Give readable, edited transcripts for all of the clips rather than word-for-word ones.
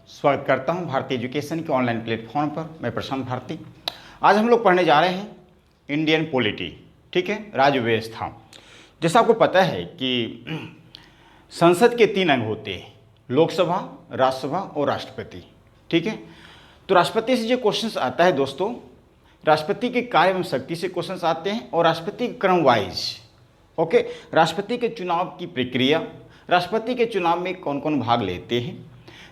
स्वागत करता हूं भारतीय एजुकेशन के ऑनलाइन प्लेटफॉर्म पर। मैं प्रशांत भारती। आज हम लोग पढ़ने जा रहे हैं इंडियन पॉलिटी, ठीक है, राज्य व्यवस्था। जैसा आपको पता है कि संसद के 3 अंग होते हैं, लोकसभा, राज्यसभा और राष्ट्रपति, ठीक है। तो राष्ट्रपति से जो क्वेश्चंस आता है दोस्तों, राष्ट्रपति के कार्य एवं शक्ति से क्वेश्चंस आते हैं और राष्ट्रपति क्रम वाइज, ओके। राष्ट्रपति के चुनाव की प्रक्रिया, राष्ट्रपति के चुनाव में कौन कौन भाग लेते हैं,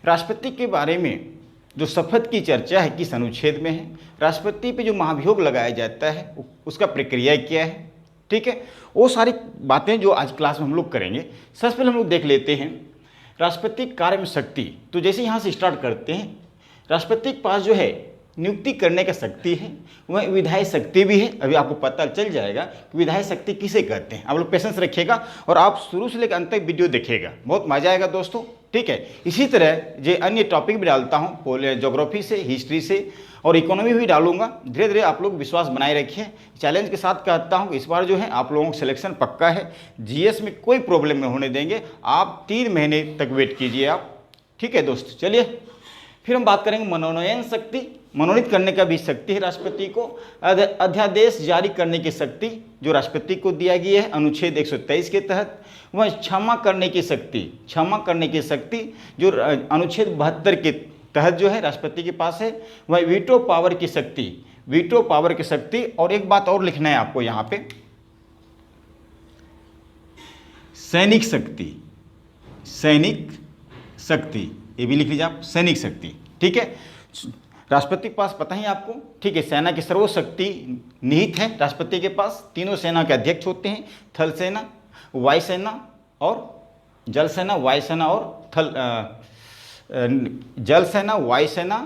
राष्ट्रपति के बारे में जो शपथ की चर्चा है किस अनुच्छेद में है, राष्ट्रपति पे जो महाभियोग लगाया जाता है उसका प्रक्रिया क्या है, ठीक है। वो सारी बातें जो आज क्लास में हम लोग करेंगे। सबसे पहले हम लोग देख लेते हैं राष्ट्रपति कार्य में शक्ति। तो जैसे यहाँ से स्टार्ट करते हैं, राष्ट्रपति के पास जो है नियुक्ति करने का शक्ति है, वह विधायी शक्ति भी है। अभी आपको पता चल जाएगा कि विधायी शक्ति किसे कहते हैं। आप लोग पेशेंस रखिएगा और आप शुरू से लेकर अंत तक वीडियो देखिएगा, बहुत मजा आएगा दोस्तों, ठीक है। इसी तरह जो अन्य टॉपिक भी डालता हूँ, ज्योग्राफी से, हिस्ट्री से और इकोनॉमी भी डालूंगा। धीरे धीरे आप लोग विश्वास बनाए रखिए। चैलेंज के साथ कहता हूँ इस बार जो है आप लोगों का सिलेक्शन पक्का है। जीएस में कोई प्रॉब्लम नहीं होने देंगे। आप 3 महीने तक वेट कीजिए आप, ठीक है दोस्त। चलिए फिर हम बात करेंगे मनोनयन शक्ति। मनोनीत करने का भी शक्ति है राष्ट्रपति को। अध्यादेश जारी करने की शक्ति जो राष्ट्रपति को दिया गया है अनुच्छेद 123 के तहत। वह क्षमा करने की शक्ति, क्षमा करने की शक्ति जो अनुच्छेद 72 के तहत जो है राष्ट्रपति के पास है। वह वीटो पावर की शक्ति, वीटो पावर की शक्ति। और एक बात और लिखना है आपको यहाँ पे, सैनिक शक्ति, सैनिक शक्ति, ये भी लिख लीजिए आप, सैनिक शक्ति, ठीक है। राष्ट्रपति के पास पता ही आपको, ठीक है, सेना की सर्वशक्ति निहित है राष्ट्रपति के पास। तीनों सेना के अध्यक्ष होते हैं, थल सेना, वायुसेना और जल सेना, वायुसेना और जल सेना, वायुसेना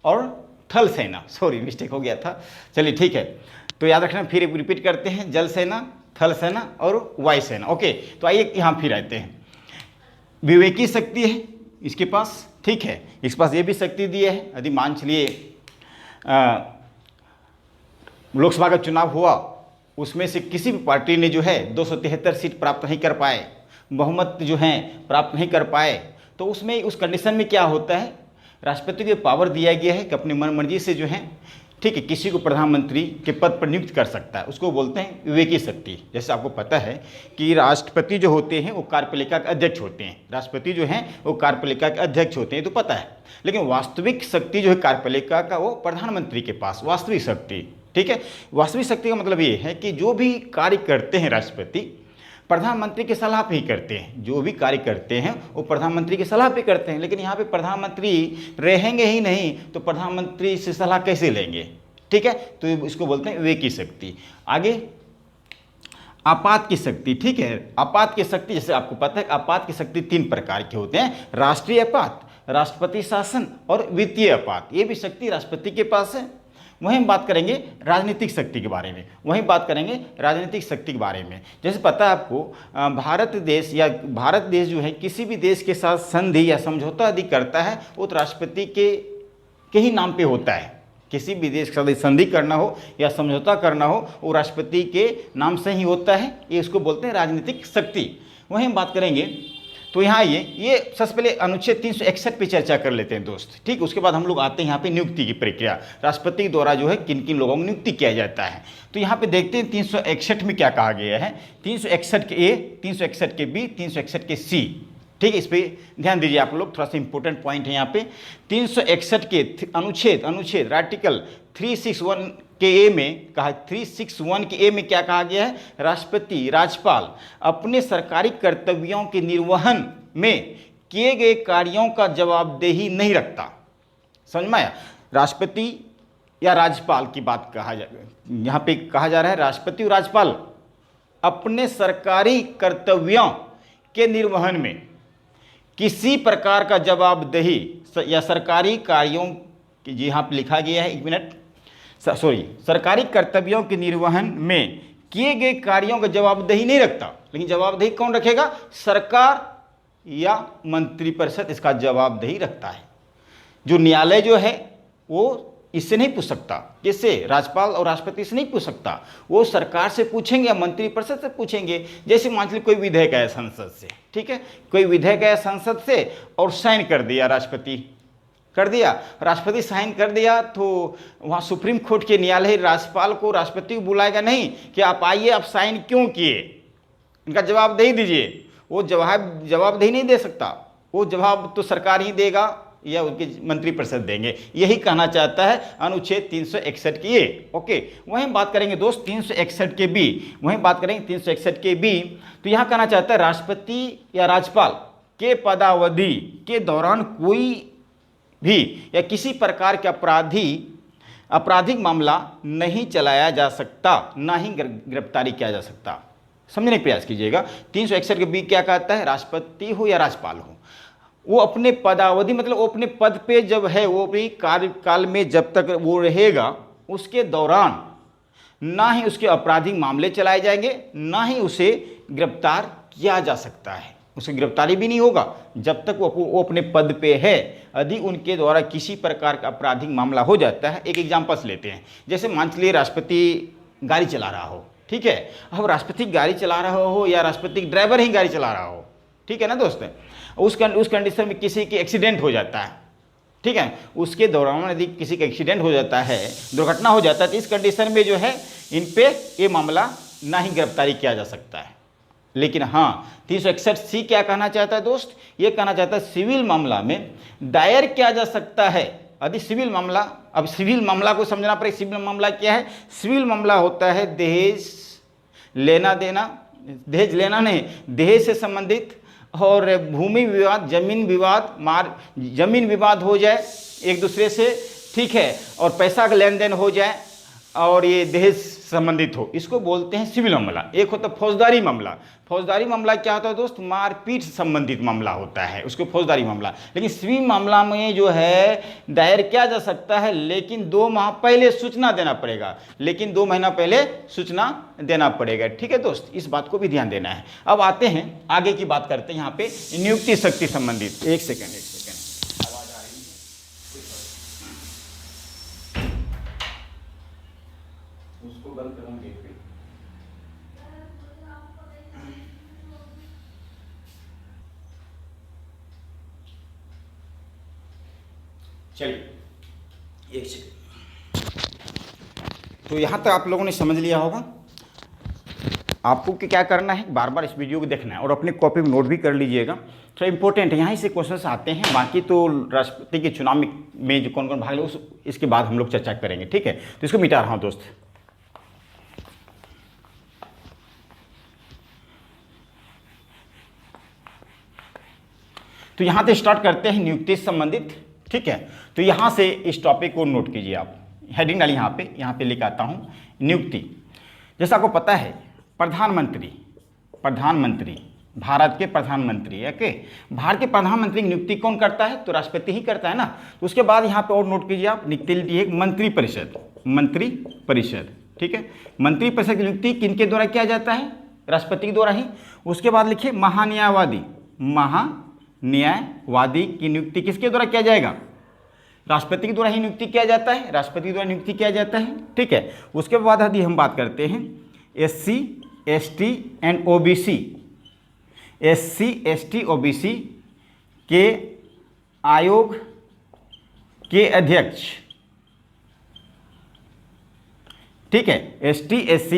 और थल सेना। सॉरी मिस्टेक हो गया था, चलिए ठीक है। तो याद रखना, फिर रिपीट करते हैं, जल सेना, थल सेना और वायुसेना, ओके। तो आइए यहाँ फिर आते हैं। विवेकी शक्ति है इसके पास, ठीक है, इसके पास ये भी शक्ति दी है। यदि मान चलिए लोकसभा का चुनाव हुआ, उसमें से किसी भी पार्टी ने जो है 273 सीट प्राप्त नहीं कर पाए, बहुमत जो है प्राप्त नहीं कर पाए, तो उसमें उस कंडीशन में क्या होता है, राष्ट्रपति को पावर दिया गया है कि अपनी मनमर्जी से जो है, ठीक है, किसी को प्रधानमंत्री के पद पर नियुक्त कर सकता है। उसको बोलते हैं विवेकी शक्ति। जैसे आपको पता है कि राष्ट्रपति जो होते हैं वो कार्यपालिका के अध्यक्ष होते हैं, राष्ट्रपति जो हैं वो कार्यपालिका के अध्यक्ष होते हैं, तो पता है। लेकिन वास्तविक शक्ति जो है कार्यपालिका का वो प्रधानमंत्री के पास, वास्तविक शक्ति, ठीक है। वास्तविक शक्ति का मतलब ये है कि जो भी कार्य करते हैं राष्ट्रपति प्रधानमंत्री की सलाह पे ही करते हैं। जो भी कार्य करते हैं वो प्रधानमंत्री की सलाह पे करते हैं। लेकिन यहाँ पे प्रधानमंत्री रहेंगे ही नहीं तो प्रधानमंत्री से सलाह कैसे लेंगे, ठीक है। तो इसको बोलते हैं विवेकी शक्ति। आगे आपात की शक्ति, ठीक है। आपात की शक्ति, जैसे आपको पता है आपात की शक्ति 3 प्रकार के होते हैं, राष्ट्रीय आपात, राष्ट्रपति शासन और वित्तीय आपात। ये भी शक्ति राष्ट्रपति के पास है। वहीं हम बात करेंगे राजनीतिक शक्ति के बारे में, वहीं बात करेंगे राजनीतिक शक्ति के बारे में। जैसे पता है आपको भारत देश जो है किसी भी देश के साथ संधि या समझौता यदि करता है वो तो राष्ट्रपति के ही नाम पे होता है। किसी भी देश के साथ संधि करना हो या समझौता करना हो वो राष्ट्रपति के नाम से ही होता है। ये उसको बोलते हैं राजनीतिक शक्ति। वहीं हम बात करेंगे तो यहाँ ये सबसे पहले अनुच्छेद 361 पे चर्चा कर लेते हैं दोस्त, ठीक। उसके बाद हम लोग आते हैं यहाँ पे नियुक्ति की प्रक्रिया, राष्ट्रपति द्वारा जो है किन किन लोगों को नियुक्ति किया जाता है। तो यहाँ पे देखते हैं 361 में क्या कहा गया है। 361 के ए, 361 के बी, 361 के सी, ठीक है। इस पर ध्यान दीजिए आप लोग, थोड़ा सा इंपॉर्टेंट पॉइंट है यहाँ पे। 361 के अनुच्छेद आर्टिकल 361 के ए में कहा, 361 के ए में क्या कहा गया है, राष्ट्रपति राज्यपाल अपने सरकारी कर्तव्यों के निर्वहन में किए गए कार्यों का जवाबदेही नहीं रखता। समझ में आया? राष्ट्रपति या राज्यपाल की बात कहा यहाँ पे कहा जा रहा है, राष्ट्रपति और राज्यपाल अपने सरकारी कर्तव्यों के निर्वहन में किसी प्रकार का जवाबदेही या सरकारी कार्यों की, जी यहाँ पे लिखा गया है, 1 मिनट, सरकारी कर्तव्यों के निर्वहन में किए गए कार्यों का जवाबदेही नहीं रखता। लेकिन जवाबदेही कौन रखेगा, सरकार या मंत्रिपरिषद इसका जवाबदेही रखता है। जो न्यायालय जो है वो इससे नहीं पूछ सकता, किससे, राज्यपाल और राष्ट्रपति से नहीं पूछ सकता, वो सरकार से पूछेंगे या मंत्रिपरिषद से पूछेंगे। जैसे मान लीजिए कोई विधेयक आया संसद से, ठीक है, कोई विधेयक आया संसद से और साइन कर दिया राष्ट्रपति, कर दिया, राष्ट्रपति साइन कर दिया, तो वहाँ सुप्रीम कोर्ट के न्यायालय राज्यपाल को, राष्ट्रपति को बुलाएगा नहीं कि आप आइए, आप साइन क्यों किए, इनका जवाब दे दीजिए। वो जवाबदेही नहीं दे सकता, वो जवाब तो सरकार ही देगा या उनके मंत्रिपरिषद देंगे। यही कहना चाहता है अनुच्छेद 361 की ये। ओके, वहीं बात करेंगे दोस्त 361 के बी, वहीं बात करेंगे 361 के बी। तो यहाँ कहना चाहता है राष्ट्रपति या राज्यपाल के पदावधि के दौरान कोई भी या किसी प्रकार के आपराधिक मामला नहीं चलाया जा सकता, ना ही गिरफ्तारी किया जा सकता। समझने का प्रयास कीजिएगा। 361 के बी क्या कहता है, राष्ट्रपति हो या राज्यपाल हो, वो अपने पदावधि मतलब वो अपने पद पे जब है, वो अपनी कार्यकाल में जब तक वो रहेगा उसके दौरान ना ही उसके आपराधिक मामले चलाए जाएंगे, ना ही उसे गिरफ्तार किया जा सकता है। उसे गिरफ्तारी भी नहीं होगा जब तक वो अपने पद पे है। यदि उनके द्वारा किसी प्रकार का आपराधिक मामला हो जाता है, एक एग्जाम्पल्स लेते हैं, जैसे मान चलिए राष्ट्रपति गाड़ी चला रहा हो, ठीक है, अब राष्ट्रपति गाड़ी चला रहा हो या राष्ट्रपति ड्राइवर ही गाड़ी चला रहा हो, ठीक है ना दोस्त, उस कंडीशन में किसी की एक्सीडेंट हो जाता है, ठीक है, उसके दौरान यदि किसी का एक्सीडेंट हो जाता है, दुर्घटना हो जाता है, तो इस कंडीशन में जो है इन पे ये मामला ना ही गिरफ्तारी किया जा सकता है। लेकिन हाँ 361 क्या कहना चाहता है दोस्त, ये कहना चाहता है सिविल मामला में दायर किया जा सकता है। यदि सिविल मामला, अब सिविल मामला को समझना पड़ेगा। सिविल मामला क्या है, सिविल मामला होता है दहेज लेना देना, दहेज लेना नहीं, दहेज से संबंधित, और भूमि विवाद, जमीन विवाद हो जाए एक दूसरे से, ठीक है, और पैसा का लेन देन हो जाए और ये दहेज संबंधित हो, इसको बोलते हैं सिविल मामला। एक होता है फौजदारी मामला। फौजदारी मामला क्या होता है दोस्त, मारपीट संबंधित मामला होता है, उसको फौजदारी मामला। लेकिन सिविल मामला में जो है दायर किया जा सकता है, लेकिन 2 माह पहले सूचना देना पड़ेगा, लेकिन 2 महीना पहले सूचना देना पड़ेगा, ठीक है दोस्त, इस बात को भी ध्यान देना है। अब आते हैं आगे की बात करते हैं यहाँ पे नियुक्ति शक्ति संबंधित। एक सेकेंड आवाज आ रही है, उसको बंद करूंगे। चलिए एक सेकंड। तो यहाँ तक आप लोगों ने समझ लिया होगा। आपको क्या करना है, बार बार इस वीडियो को देखना है और अपने कॉपी में नोट भी कर लीजिएगा। थोड़ा इंपॉर्टेंट है, यहाँ से क्वेश्चंस आते हैं। बाकी तो राष्ट्रपति के चुनाव में जो कौन कौन भाग ले इसके बाद हम लोग चर्चा करेंगे, ठीक है। तो इसको मिटा रहा हूँ दोस्त। तो यहाँ से स्टार्ट करते हैं नियुक्ति से संबंधित, ठीक है। तो यहाँ से इस टॉपिक को नोट कीजिए आप, हेडिंग डाली यहाँ पे लिख आता हूँ नियुक्ति। जैसा आपको पता है प्रधानमंत्री, भारत के प्रधानमंत्री, ओके, भारत के प्रधानमंत्री की नियुक्ति कौन करता है, तो राष्ट्रपति ही करता है ना। तो उसके बाद यहाँ पे और नोट कीजिए आप, मंत्रिपरिषद, ठीक है। मंत्रिपरिषद की नियुक्ति किनके द्वारा किया जाता है, राष्ट्रपति के द्वारा ही। उसके बाद लिखिए महान्यायवादी की नियुक्ति किसके द्वारा किया जाएगा, राष्ट्रपति के द्वारा ही नियुक्ति किया जाता है, राष्ट्रपति के द्वारा नियुक्ति किया जाता है, ठीक है। उसके बाद यदि हम बात करते हैं SC ST एंड OBC के आयोग के अध्यक्ष, ठीक है। ST SC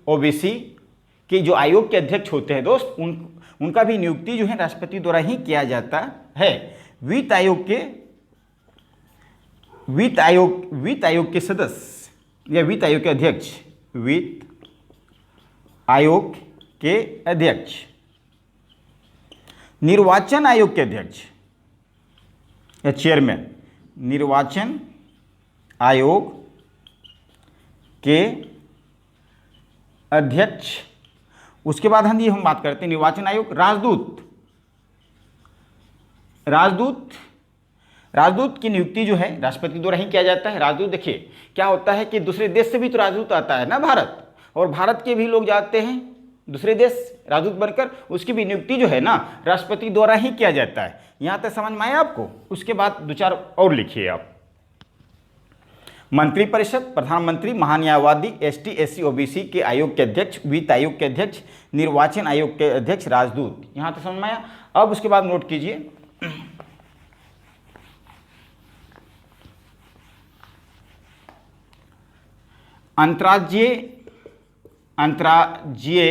OBC के जो आयोग के अध्यक्ष होते हैं दोस्त, उनका भी नियुक्ति जो है राष्ट्रपति द्वारा ही किया जाता है। वित्त आयोग के सदस्य या वित्त आयोग के अध्यक्ष, निर्वाचन आयोग के अध्यक्ष या चेयरमैन, निर्वाचन आयोग के अध्यक्ष। उसके बाद हम बात करते हैं निर्वाचन आयोग, राजदूत की नियुक्ति जो है राष्ट्रपति द्वारा ही किया जाता है। राजदूत देखिए क्या होता है कि दूसरे देश से भी तो राजदूत आता है ना भारत, और भारत के भी लोग जाते हैं दूसरे देश राजदूत बनकर, उसकी भी नियुक्ति जो है ना राष्ट्रपति द्वारा ही किया जाता है। यहाँ तक समझ में आया आपको। उसके बाद 2-4 और लिखिए आप, मंत्रिपरिषद, प्रधानमंत्री, महान्यायवादी, ST SC OBC के आयोग के अध्यक्ष, वित्त आयोग के अध्यक्ष, निर्वाचन आयोग के अध्यक्ष, राजदूत। यहाँ तक समझ में आया। अब उसके बाद नोट कीजिए अंतर्राज्यीय अंतर्राज्यीय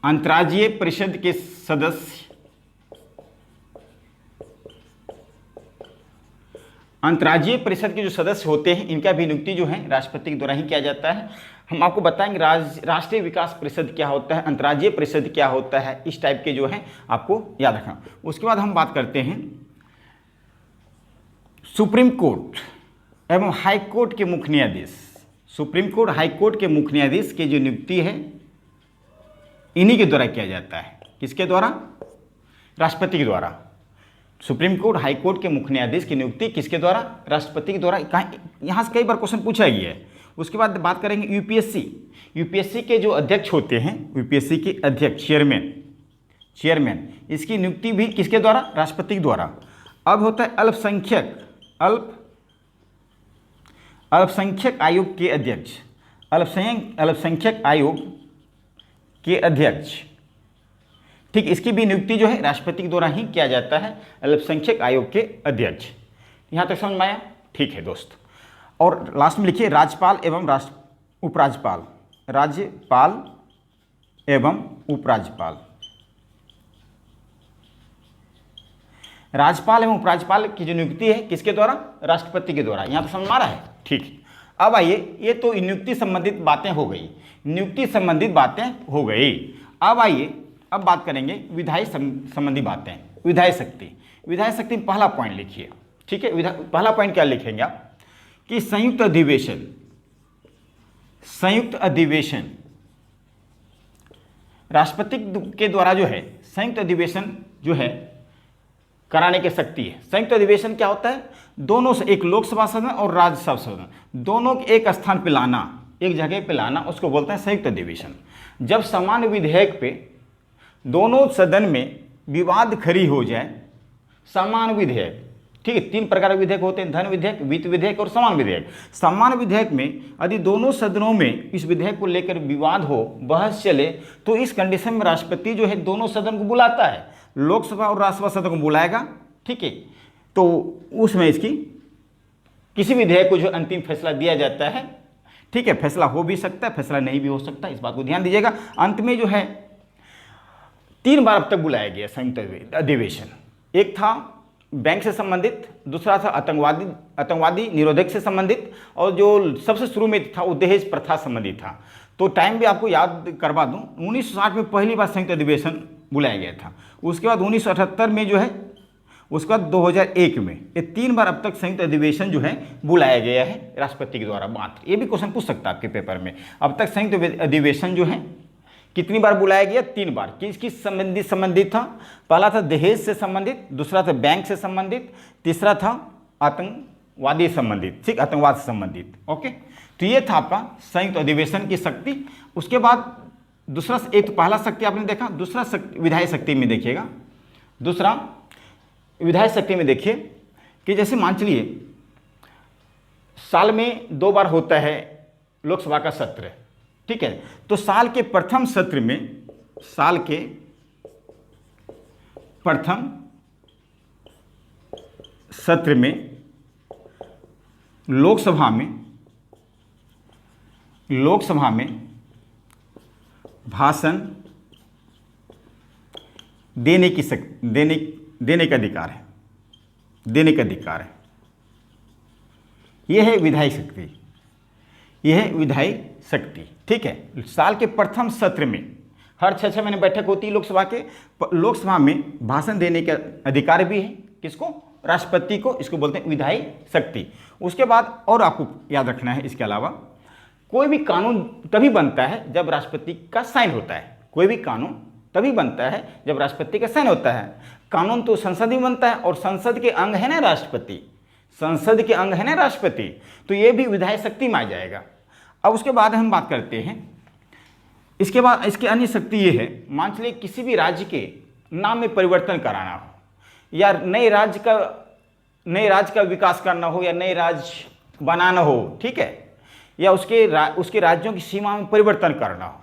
अंतर्राज्यीय परिषद के सदस्य अंतर्राज्यीय परिषद के जो सदस्य होते हैं इनका भी नियुक्ति जो है राष्ट्रपति के द्वारा ही किया जाता है। हम आपको बताएंगे राष्ट्रीय विकास परिषद क्या होता है, अंतर्राज्यीय परिषद क्या होता है, इस टाइप के जो है आपको याद रखना। उसके बाद हम बात करते हैं सुप्रीम कोर्ट एवं हाई कोर्ट के मुख्य न्यायाधीश। सुप्रीम कोर्ट हाई कोर्ट के मुख्य न्यायाधीश की जो नियुक्ति है इन्हीं के द्वारा किया जाता है। किसके द्वारा? राष्ट्रपति के द्वारा। सुप्रीम कोर्ट हाई कोर्ट के मुख्य न्यायाधीश की नियुक्ति किसके द्वारा? राष्ट्रपति के द्वारा। यहाँ से कई बार क्वेश्चन पूछा गया है। उसके बाद बात करेंगे यूपीएससी। यूपीएससी के जो अध्यक्ष होते हैं, यूपीएससी के अध्यक्ष चेयरमैन, इसकी नियुक्ति भी किसके द्वारा? राष्ट्रपति के द्वारा। अब होता है अल्पसंख्यक आयोग के अध्यक्ष। अल्पसंख्यक आयोग के अध्यक्ष, ठीक, इसकी भी नियुक्ति जो है राष्ट्रपति के द्वारा ही किया जाता है। अल्पसंख्यक आयोग के अध्यक्ष। यहाँ तक समझ में आया? ठीक है दोस्त। और लास्ट में लिखिए राज्यपाल एवं उपराज्यपाल। राज्यपाल एवं उपराज्यपाल। राज्यपाल एवं उपराज्यपाल की जो नियुक्ति है किसके द्वारा? राष्ट्रपति के द्वारा। यहाँ तो समझ में आ रहा है? ठीक है। अब आइए, ये तो नियुक्ति संबंधित बातें हो गई, नियुक्ति संबंधित बातें हो गई। अब आइए, अब बात करेंगे विधायी संबंधी बातें। विधायी शक्ति। विधायी शक्ति में पहला पॉइंट लिखिए, ठीक है। पहला पॉइंट क्या लिखेंगे आप? कि संयुक्त अधिवेशन राष्ट्रपति के द्वारा जो है संयुक्त अधिवेशन जो है कराने की शक्ति है। संयुक्त अधिवेशन क्या होता है? दोनों से, एक लोकसभा सदन और राज्यसभा सदन, दोनों के एक स्थान पे लाना, एक जगह पे लाना, उसको बोलते हैं संयुक्त अधिवेशन। जब समान विधेयक पे दोनों सदन में विवाद खड़ी हो जाए, समान विधेयक, ठीक है, 3 प्रकार के विधेयक होते हैं, धन विधेयक, वित्त विधेयक और समान विधेयक। समान विधेयक में यदि दोनों सदनों में इस विधेयक को लेकर विवाद हो, बहस चले, तो इस कंडीशन में राष्ट्रपति जो है दोनों सदन को बुलाता है, लोकसभा और राज्यसभा सदन को बुलाएगा, ठीक है। तो उसमें इसकी किसी विधेयक को जो अंतिम फैसला दिया जाता है, ठीक है, फैसला हो भी सकता है, फैसला नहीं भी हो सकता, इस बात को ध्यान दीजिएगा। अंत में जो है 3 बार अब तक बुलाया गया संयुक्त अधिवेशन। एक था बैंक से संबंधित, दूसरा था आतंकवादी निरोधक से संबंधित, और जो सबसे शुरू में था वो दहेज प्रथा संबंधी था। तो टाइम भी आपको याद करवा दूं, 1960 में पहली बार संयुक्त अधिवेशन बुलाया गया था। उसके बाद 1978 में जो है, उसके बाद 2001 में, ये 3 बार अब तक संयुक्त अधिवेशन जो है बुलाया गया है राष्ट्रपति के द्वारा मात्र। ये भी क्वेश्चन पूछ सकता है आपके पेपर में। अब तक संयुक्त अधिवेशन जो है कितनी बार बुलाया गया? 3 बार। किस संबंधित था? पहला था दहेज से संबंधित, दूसरा था बैंक से संबंधित, तीसरा था आतंकवादी संबंधित, ठीक, आतंकवाद से संबंधित। ओके, तो ये था आपका संयुक्त अधिवेशन की शक्ति। उसके बाद दूसरा, एक तो पहला शक्ति आपने देखा, दूसरा विधायी शक्ति में देखिएगा। दूसरा विधायी शक्ति में देखिए कि जैसे मान चलिए साल में 2 बार होता है लोकसभा का सत्र, ठीक है। तो साल के प्रथम सत्र में लोकसभा में भाषण देने का अधिकार है। यह है विधायी शक्ति, ठीक है। साल के प्रथम सत्र में हर 6 महीने बैठक होती है लोकसभा में भाषण देने का अधिकार भी है। किसको? राष्ट्रपति को। इसको बोलते हैं विधायी शक्ति। उसके बाद और आपको याद रखना है, इसके अलावा कोई भी कानून तभी बनता है जब राष्ट्रपति का साइन होता है। कोई भी कानून तभी बनता है जब राष्ट्रपति का साइन होता है। कानून तो संसद में बनता है, और संसद के अंग है ना राष्ट्रपति, तो ये भी विधायी शक्ति में आ जाएगा। अब उसके बाद हम बात करते हैं, इसके बाद इसकी अन्य शक्ति ये है, मान चलिए किसी भी राज्य के नाम में परिवर्तन कराना हो, या नए राज्य का विकास करना हो, या नए राज्य बनाना हो, ठीक है, या उसके राज्यों की सीमा में परिवर्तन करना हो,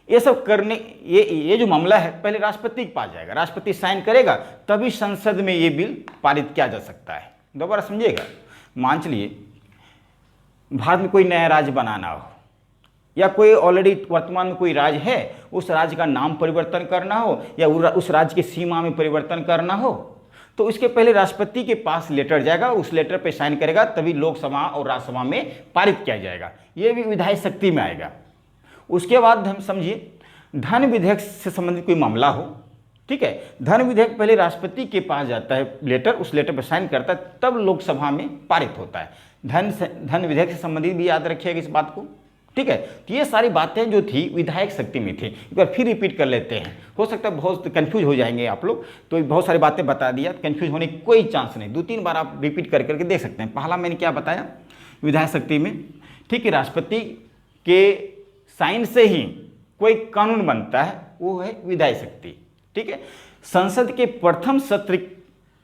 ये सब करने, ये जो मामला है पहले राष्ट्रपति के पास जाएगा, राष्ट्रपति साइन करेगा तभी संसद में ये बिल पारित किया जा सकता है। दोबारा समझिएगा, मान चलिए भारत में कोई नया राज्य बनाना हो या कोई ऑलरेडी वर्तमान में कोई राज्य है, उस राज्य का नाम परिवर्तन करना हो या उस राज्य की सीमा में परिवर्तन करना हो, तो इसके पहले राष्ट्रपति के पास लेटर जाएगा, उस लेटर पे साइन करेगा तभी लोकसभा और राज्यसभा में पारित किया जाएगा। ये भी विधायी शक्ति में आएगा। उसके बाद हम समझिए धन विधेयक से संबंधित कोई मामला हो, ठीक है, धन विधेयक पहले राष्ट्रपति के पास जाता है लेटर, उस लेटर पर साइन करता है तब लोकसभा में पारित होता है। धन विधेयक से संबंधित भी याद रखिएगा इस बात को, ठीक है। तो ये सारी बातें जो थी विधायक शक्ति में थी। एक बार फिर रिपीट कर लेते हैं, हो सकता है बहुत कंफ्यूज हो जाएंगे आप लोग, तो बहुत सारी बातें बता दिया, कंफ्यूज होने की कोई चांस नहीं। 2-3 बार आप रिपीट कर करके देख सकते हैं। पहला मैंने क्या बताया विधायक शक्ति में, ठीक है, राष्ट्रपति के साइन से ही कोई कानून बनता है, वो है विधायी शक्ति, ठीक है। संसद के प्रथम सत्र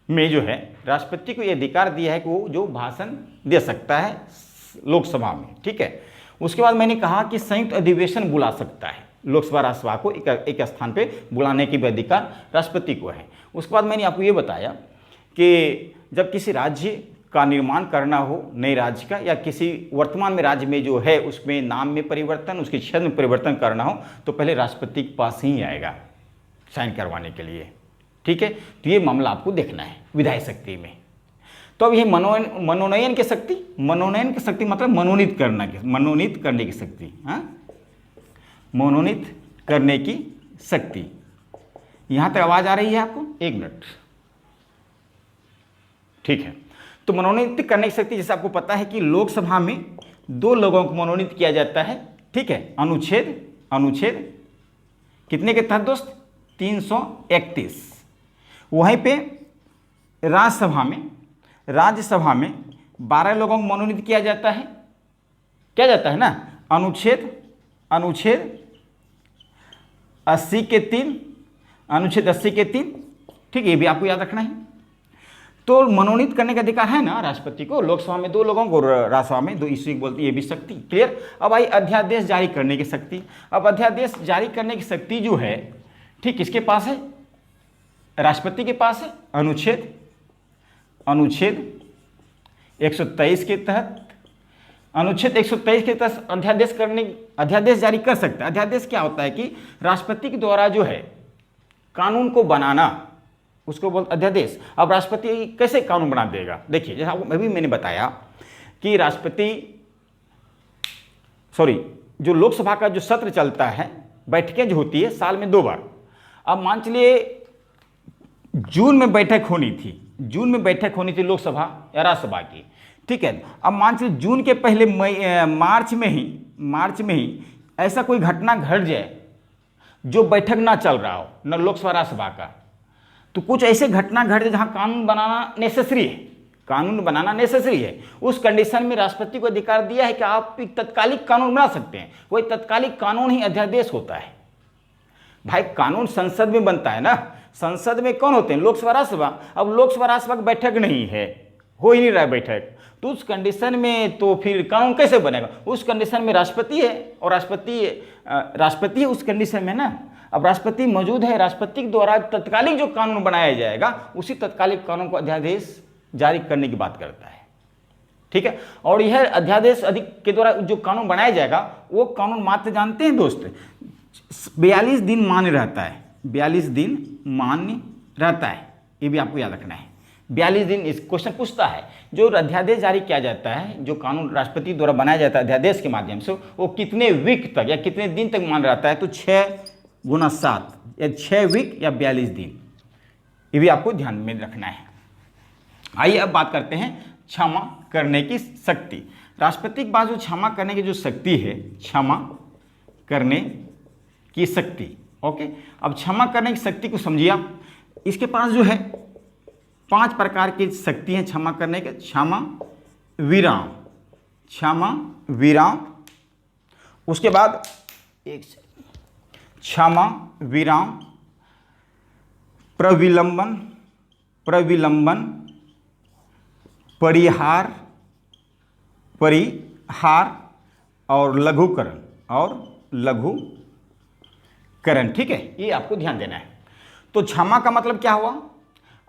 में जो है राष्ट्रपति को यह अधिकार दिया है कि वो जो भाषण दे सकता है लोकसभा में, ठीक है। उसके बाद मैंने कहा कि संयुक्त अधिवेशन बुला सकता है, लोकसभा राज्यसभा को एक स्थान पे बुलाने की भी अधिकार राष्ट्रपति को है। उसके बाद मैंने आपको ये बताया कि जब किसी राज्य का निर्माण करना हो, नए राज्य का, या किसी वर्तमान में राज्य में जो है उसमें नाम में परिवर्तन, उसके क्षेत्र में परिवर्तन करना हो, तो पहले राष्ट्रपति के पास ही आएगा साइन करवाने के लिए, ठीक है। तो ये मामला आपको देखना है विधायी शक्ति में। तो अब ये मनोनयन की शक्ति, मनोनयन की शक्ति मतलब मनोनीत करने की शक्ति, हाँ, मनोनीत करने की शक्ति। यहाँ तक आवाज़ आ रही है आपको? 1 मिनट, ठीक है। तो मनोनीत करने की शक्ति, जैसे आपको पता है कि लोकसभा में 2 लोगों को मनोनीत किया जाता है, ठीक है, अनुच्छेद कितने के तहत दोस्त? 331। वहीं पे राज्यसभा में 12 लोगों को मनोनीत किया जाता है ना, अनुच्छेद 80 के 3, अनुच्छेद 80 के 3, ठीक है, ये भी आपको याद रखना है। तो मनोनीत करने का अधिकार है ना राष्ट्रपति को, लोकसभा में 2 लोगों को, राज्यसभा में 2, इसी को बोलती है ये भी शक्ति, क्लियर। अब आई अध्यादेश जारी करने की शक्ति। अब अध्यादेश जारी करने की शक्ति जो है, ठीक, किसके पास है? राष्ट्रपति के पास है। अनुच्छेद 123 के तहत, अनुच्छेद 123 के तहत अध्यादेश जारी कर सकता है। अध्यादेश क्या होता है कि राष्ट्रपति के द्वारा जो है कानून को बनाना, उसको बोलते अध्यादेश। अब राष्ट्रपति कैसे कानून बना देगा? देखिए, जैसा आपको अभी मैंने बताया कि जो लोकसभा का जो सत्र चलता है, बैठकें जो होती है साल में 2 बार। अब मान चलिए जून में बैठक होनी थी लोकसभा या राज्यसभा की, ठीक है। अब मान चलिए जून के पहले मार्च में ही ऐसा कोई घटना घट जाए जो बैठक ना चल रहा हो, न लोकसभा राज्यसभा का, तो कुछ ऐसे घटना घट जाए जहां कानून बनाना नेसेसरी है, उस कंडीशन में राष्ट्रपति को अधिकार दिया है कि आप एक तत्कालिक कानून बना सकते हैं। वही तत्कालिक कानून ही अध्यादेश होता है। भाई, कानून संसद में बनता है ना, संसद में कौन होते हैं? लोकसभा राज्यसभा। अब लोकसभा राज्यसभा की बैठक नहीं है, हो ही नहीं रहा है बैठक, तो उस कंडीशन में तो फिर कानून कैसे बनेगा? उस कंडीशन में राष्ट्रपति है, और राष्ट्रपति उस कंडीशन में ना। अब राष्ट्रपति मौजूद है, राष्ट्रपति के द्वारा तत्कालिक जो कानून बनाया जाएगा, उसी तत्कालिक कानून को अध्यादेश जारी करने की बात करता है, ठीक है। और यह अध्यादेश के द्वारा जो कानून बनाया जाएगा, वो कानून मात्र जानते हैं दोस्त 42 दिन मान्य रहता है। 42 दिन मान्य रहता है, ये भी आपको याद रखना है। 42 दिन, इस क्वेश्चन पूछता है, जो अध्यादेश जारी किया जाता है, जो कानून राष्ट्रपति द्वारा बनाया जाता है अध्यादेश के माध्यम से, वो कितने वीक तक या कितने दिन तक मान्य रहता है? तो 6 × 7 या 6 वीक या 42 दिन, ये भी आपको ध्यान में रखना है। आइए अब बात करते हैं क्षमा करने की शक्ति। राष्ट्रपति के पास जो क्षमा करने की जो शक्ति है, क्षमा करने की शक्ति, ओके। अब क्षमा करने की शक्ति को समझिए आप। इसके पास जो है 5 प्रकार की शक्ति है क्षमा करने के। क्षमा विराम, उसके बाद क्षमा विराम, प्रविलंबन, परिहार और लघुकरण, करण, ठीक है, ये आपको ध्यान देना है। तो क्षमा का मतलब क्या हुआ?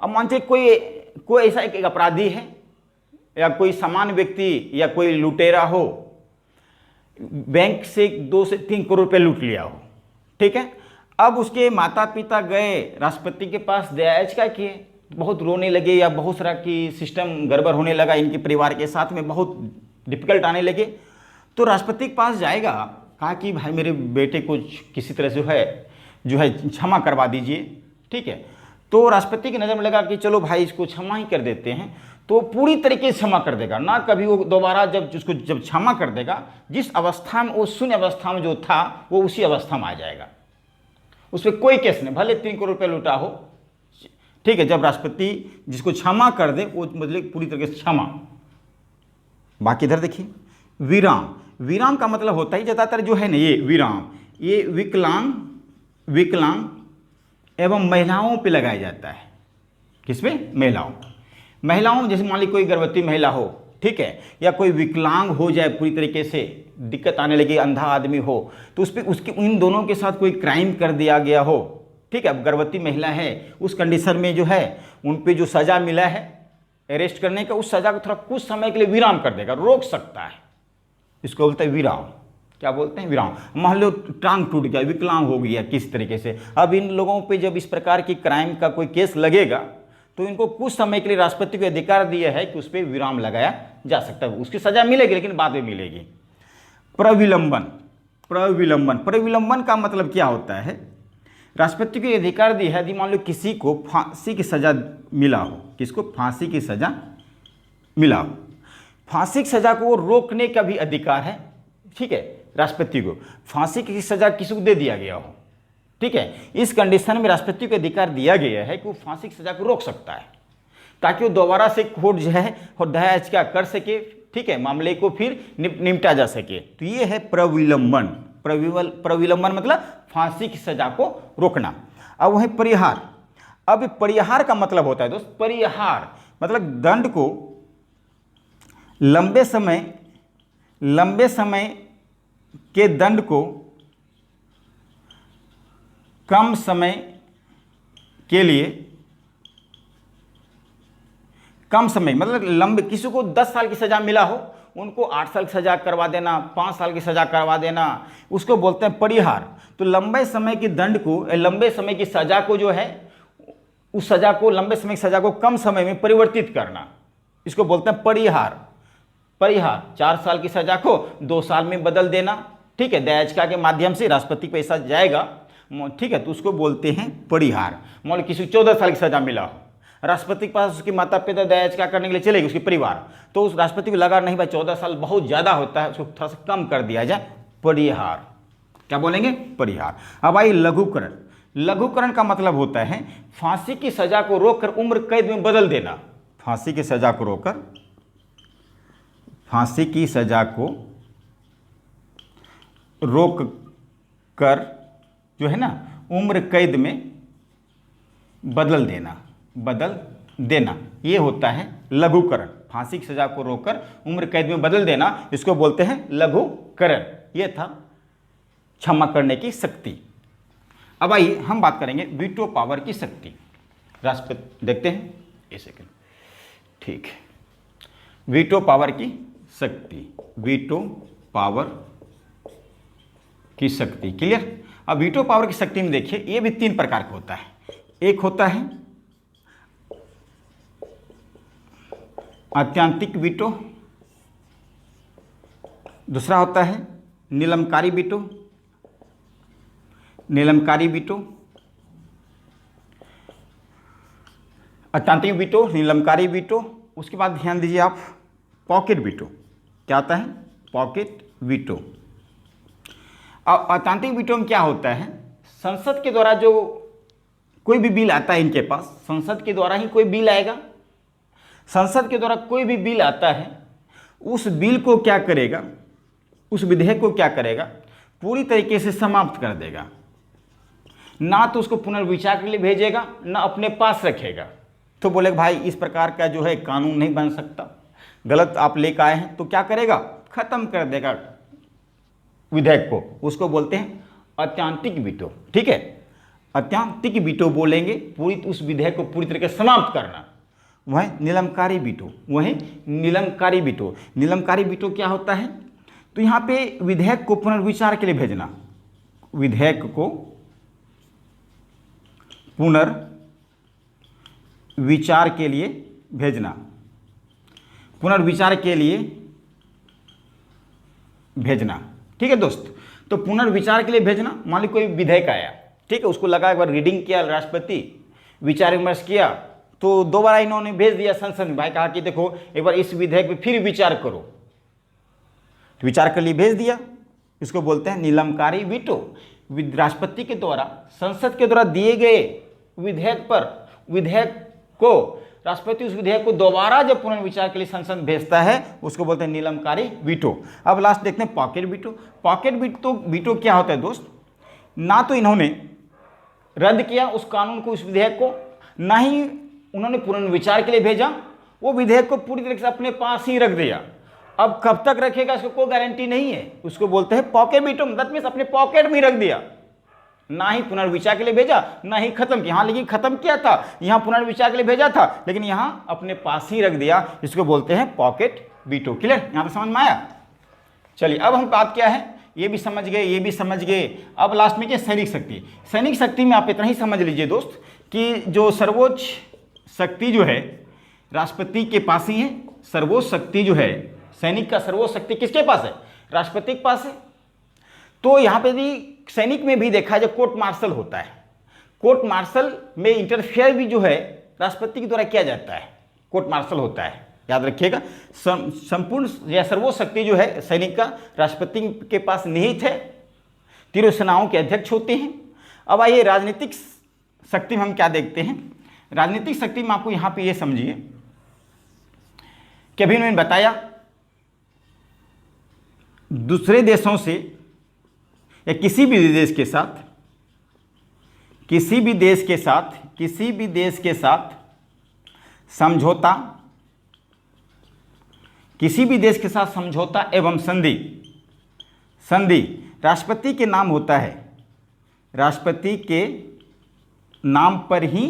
अब मानते कोई ऐसा एक अपराधी है या कोई सामान्य व्यक्ति या कोई लुटेरा हो, बैंक से 2 से 3 करोड़ रुपए लूट लिया हो, ठीक है। अब उसके माता पिता गए राष्ट्रपति के पास दया याचिका किए, बहुत रोने लगे या बहुत सारा कि सिस्टम गड़बड़ होने लगा, इनके परिवार के साथ में बहुत डिफिकल्ट आने लगे, तो राष्ट्रपति के पास जाएगा, कहा कि भाई मेरे बेटे को किसी तरह से जो है क्षमा करवा दीजिए, ठीक है। तो राष्ट्रपति की नज़र में लगा कि चलो भाई इसको क्षमा ही कर देते हैं, तो पूरी तरीके से क्षमा कर देगा ना, कभी वो दोबारा जब क्षमा कर देगा, जिस अवस्था में वो शून्य अवस्था में जो था वो उसी अवस्था में आ जाएगा, उस पर कोई केस नहीं, भले 3 करोड़ रुपये लूटा हो, ठीक है। जब राष्ट्रपति जिसको क्षमा कर दे वो मतलब पूरी तरीके से क्षमा। बाकी इधर देखिए विराम, विराम का मतलब होता है ज़्यादातर जो है ना ये विराम, ये विकलांग एवं महिलाओं पे लगाया जाता है। किस पे? महिलाओं, जैसे मान ली कोई गर्भवती महिला हो, ठीक है, या कोई विकलांग हो जाए, पूरी तरीके से दिक्कत आने लगी, अंधा आदमी हो, तो उस पर उसके इन दोनों के साथ कोई क्राइम कर दिया गया हो, ठीक है। अब गर्भवती महिला है, उस कंडीशन में जो है उन पे जो सज़ा मिला है अरेस्ट करने का, उस सज़ा को थोड़ा कुछ समय के लिए विराम कर देगा, रोक सकता है, इसको बोलते हैं विराम। क्या बोलते हैं? विराम। मान लो टांग टूट गया, विकलांग हो गया किस तरीके से, अब इन लोगों पे जब इस प्रकार की क्राइम का कोई केस लगेगा तो इनको कुछ समय के लिए राष्ट्रपति को अधिकार दिया है कि उस पर विराम लगाया जा सकता है, उसकी सज़ा मिलेगी लेकिन बाद में मिलेगी। प्रविलंबन का मतलब क्या होता है? राष्ट्रपति को अधिकार दिया है, यदि मान लो किसी को फांसी की सज़ा मिला हो, किसको? फांसी की सज़ा मिला हो, फांसी की सज़ा को रोकने का भी अधिकार है, ठीक है, राष्ट्रपति को। फांसी की सज़ा किसी को दे दिया गया हो, ठीक है, इस कंडीशन में राष्ट्रपति को अधिकार दिया गया है कि वो फांसी की सज़ा को रोक सकता है, ताकि वो दोबारा से कोर्ट जो है और दया याचिका कर सके, ठीक है, मामले को फिर निपटा जा सके। तो ये है प्रविलंबन। प्रविलंबन मतलब फांसी की सज़ा को रोकना। अब वह परिहार, अब परिहार का मतलब होता है दोस्त, परिहार मतलब दंड को लंबे समय के दंड को कम समय के लिए, कम समय मतलब लंबे, किसी को 10 साल की सज़ा मिला हो उनको 8 साल की सज़ा करवा देना, 5 साल की सज़ा करवा देना, उसको बोलते हैं परिहार। तो लंबे समय की दंड को, लंबे समय की सज़ा को जो है, उस सज़ा को, लंबे समय की सज़ा को कम समय में परिवर्तित करना, इसको बोलते हैं परिहार। 4 साल की सज़ा को 2 साल में बदल देना, ठीक है, दया याचिका के माध्यम से राष्ट्रपति को पैसा जाएगा, ठीक है, तो उसको बोलते हैं परिहार। मान लो किसी को 14 साल की सज़ा मिला हो, राष्ट्रपति के पास उसके माता पिता दया याचिका करने के लिए चलेगी, उसके परिवार, तो उस राष्ट्रपति को लगा नहीं भाई 14 साल बहुत ज़्यादा होता है, उसको थोड़ा सा कम कर दिया जाए, परिहार। क्या बोलेंगे? परिहार। अब आई लघुकरण। लघुकरण का मतलब होता है फांसी की सज़ा को रोककर उम्र कैद में बदल देना। फांसी की सज़ा को रोककर, फांसी की सज़ा को रोक कर जो है ना उम्र कैद में बदल देना, ये होता है लघुकरण। फांसी की सज़ा को रोककर उम्र कैद में बदल देना, इसको बोलते हैं लघुकरण। ये था क्षमा करने की शक्ति। अब आइए हम बात करेंगे वीटो पावर की शक्ति। राष्ट्रपति देखते हैं, एक सेकंड, ठीक है, वीटो पावर की शक्ति, वीटो पावर की शक्ति, क्लियर। अब वीटो पावर की शक्ति में देखिए, ये भी 3 प्रकार का होता है। एक होता है आत्यंतिक वीटो, दूसरा होता है निलंबकारी वीटो, आत्यंतिक वीटो, निलंबकारी वीटो। उसके बाद ध्यान दीजिए आप, पॉकेट वीटो। क्या आता है? Pocket veto. अब आत्यंतिक वीटो में क्या होता है, संसद के द्वारा जो कोई भी बिल आता है इनके पास, संसद के द्वारा ही कोई बिल आएगा, संसद के द्वारा कोई भी बिल आता है, उस बिल को क्या करेगा, उस विधेयक को क्या करेगा, पूरी तरीके से समाप्त कर देगा, ना तो उसको पुनर्विचार के लिए भेजेगा, ना अपने पास रखेगा। तो बोले भाई इस प्रकार का जो है कानून नहीं बन सकता, गलत आप लेकर आए हैं, तो क्या करेगा, खत्म कर देगा विधेयक को, उसको बोलते हैं अत्यंतिक वीटो, ठीक है, अत्यंतिक वीटो बोलेंगे पूरी उस विधेयक को पूरी तरीके से समाप्त करना, वह निलंबकारी वीटो, वह निलंबकारी वीटो। निलंबकारी वीटो क्या होता है, तो यहाँ पे विधेयक को पुनर्विचार के लिए भेजना, विधेयक को पुनर्विचार के लिए भेजना, पुनर्विचार के लिए भेजना, ठीक है दोस्त। तो पुनर्विचार के लिए भेजना, मान ली कोई विधेयक आया, ठीक है, उसको लगा एक बार रीडिंग किया राष्ट्रपति, विचार विमर्श किया, तो दोबारा इन्होंने भेज दिया संसद में, भाई कहा कि देखो एक बार इस विधेयक पे फिर विचार करो, विचार के लिए भेज दिया, इसको बोलते हैं निलंबकारी वीटो। राष्ट्रपति के द्वारा संसद के द्वारा दिए गए विधेयक पर, विधेयक को राष्ट्रपति उस विधेयक को दोबारा जब पुनर्विचार के लिए संसद भेजता है उसको बोलते हैं निलंबकारी वीटो। अब लास्ट देखते हैं पॉकेट वीटो। पॉकेट वीटो क्या होता है दोस्त, ना तो इन्होंने रद्द किया उस कानून को, उस विधेयक को, ना ही उन्होंने पुनर्विचार के लिए भेजा, वो विधेयक को पूरी तरह से अपने पास ही रख दिया। अब कब तक रखेगा इसको कोई गारंटी नहीं है, उसको बोलते हैं पॉकेट वीटो, मतलब में अपने पॉकेट में रख दिया, ना ही पुनर्विचार के लिए भेजा, ना ही खत्म किया। हाँ, लेकिन खत्म किया था, यहाँ पुनर्विचार के लिए भेजा था, लेकिन यहाँ अपने पास ही रख दिया, इसको बोलते हैं पॉकेट वीटो। क्लियर, यहाँ पे समझ में आया? चलिए अब हम बात क्या है, ये भी समझ गए, ये भी समझ गए। अब लास्ट में क्या, सैनिक शक्ति। सैनिक शक्ति में आप इतना ही समझ लीजिए दोस्त कि जो सर्वोच्च शक्ति जो है राष्ट्रपति के पास ही है। सर्वोच्च शक्ति जो है, सैनिक का सर्वोच्च शक्ति किसके पास है, राष्ट्रपति के पास है। तो यहाँ पे भी सैनिक में भी देखा जाए कोर्ट मार्शल होता है, कोर्ट मार्शल में इंटरफेयर भी जो है राष्ट्रपति के द्वारा किया जाता है, कोर्ट मार्शल होता है, याद रखिएगा। संपूर्ण या सर्वोच्च शक्ति जो है सैनिक का राष्ट्रपति के पास निहित है, तीनों सेनाओं के अध्यक्ष होते हैं। अब आइए राजनीतिक शक्ति में हम क्या देखते हैं। राजनीतिक शक्ति में आपको यहाँ पे ये समझिए कि अभी मैंने बताया दूसरे देशों से या किसी भी देश के साथ, किसी भी देश के साथ समझौता, किसी भी देश के साथ समझौता एवं संधि राष्ट्रपति के नाम होता है, राष्ट्रपति के नाम पर ही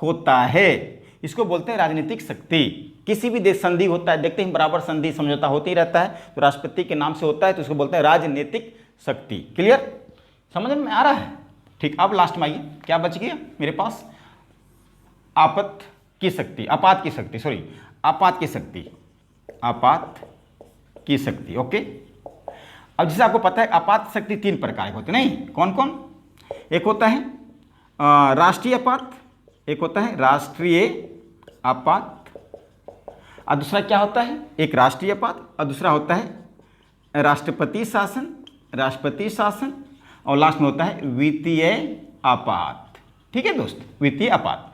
होता है, इसको बोलते हैं राजनीतिक शक्ति। किसी भी देश संधि होता है, देखते हैं बराबर संधि समझौता होते ही रहता है, तो राष्ट्रपति के नाम से होता है, तो इसको बोलते हैं राजनीतिक शक्ति। क्लियर, समझ में आ रहा है? ठीक, अब लास्ट में आइए, क्या बच गया मेरे पास, आपात की शक्ति, ओके। अब जैसे आपको पता है आपात शक्ति तीन प्रकार के होते, नहीं, कौन कौन, एक होता है राष्ट्रीय आपात, एक होता है राष्ट्रीय आपात, और दूसरा क्या होता है, एक राष्ट्रीय आपात और दूसरा होता है राष्ट्रपति शासन, और लास्ट में होता है वित्तीय आपात। ठीक है दोस्त, वित्तीय आपात।